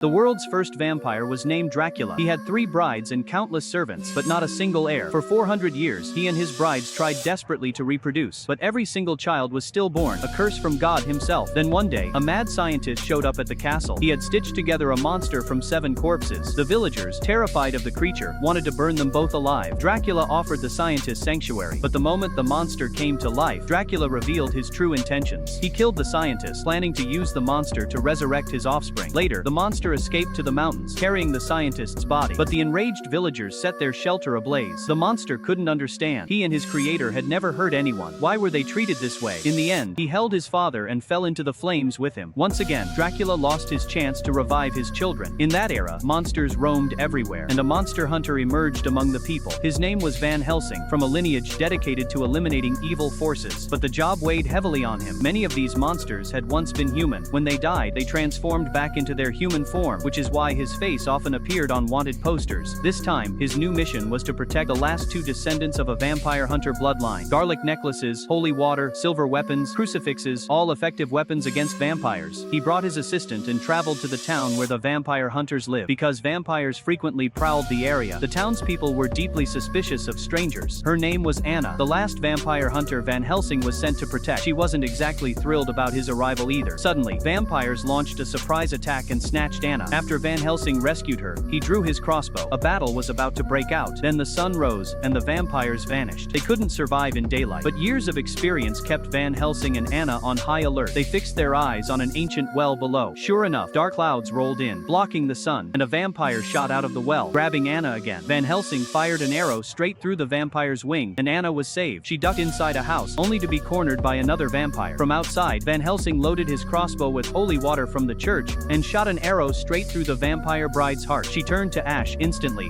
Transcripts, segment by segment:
The world's first vampire was named Dracula. He had 3 brides and countless servants, but not a single heir. For 400 years, he and his brides tried desperately to reproduce, but every single child was stillborn, a curse from God himself. Then one day, a mad scientist showed up at the castle. He had stitched together a monster from 7 corpses. The villagers, terrified of the creature, wanted to burn them both alive. Dracula offered the scientist sanctuary, but the moment the monster came to life, Dracula revealed his true intentions. He killed the scientist, planning to use the monster to resurrect his offspring. Later, the monster escaped to the mountains, carrying the scientist's body. But the enraged villagers set their shelter ablaze. The monster couldn't understand. He and his creator had never hurt anyone. Why were they treated this way? In the end, he held his father and fell into the flames with him. Once again, Dracula lost his chance to revive his children. In that era, monsters roamed everywhere, and a monster hunter emerged among the people. His name was Van Helsing, from a lineage dedicated to eliminating evil forces. But the job weighed heavily on him. Many of these monsters had once been human. When they died, they transformed back into their human form, which is why his face often appeared on wanted posters. This time, his new mission was to protect the last 2 descendants of a vampire hunter bloodline. Garlic necklaces, holy water, silver weapons, crucifixes, all effective weapons against vampires. He brought his assistant and traveled to the town where the vampire hunters lived. Because vampires frequently prowled the area, the townspeople were deeply suspicious of strangers. Her name was Anna, the last vampire hunter Van Helsing was sent to protect. She wasn't exactly thrilled about his arrival either. Suddenly, vampires launched a surprise attack and snatched Anna. After Van Helsing rescued her, he drew his crossbow. A battle was about to break out. Then the sun rose, and the vampires vanished. They couldn't survive in daylight, but years of experience kept Van Helsing and Anna on high alert. They fixed their eyes on an ancient well below. Sure enough, dark clouds rolled in, blocking the sun, and a vampire shot out of the well, grabbing Anna again. Van Helsing fired an arrow straight through the vampire's wing, and Anna was saved. She ducked inside a house, only to be cornered by another vampire. From outside, Van Helsing loaded his crossbow with holy water from the church, and shot an arrow straight through the vampire bride's heart. She turned to ash instantly,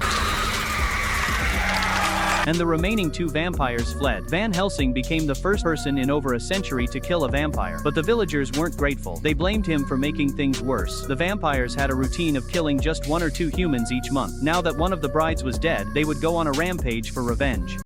and the remaining 2 vampires fled. Van Helsing became the first person in over a century to kill a vampire. But the villagers weren't grateful. They blamed him for making things worse. The vampires had a routine of killing just 1 or 2 humans each month. Now that one of the brides was dead, they would go on a rampage for revenge.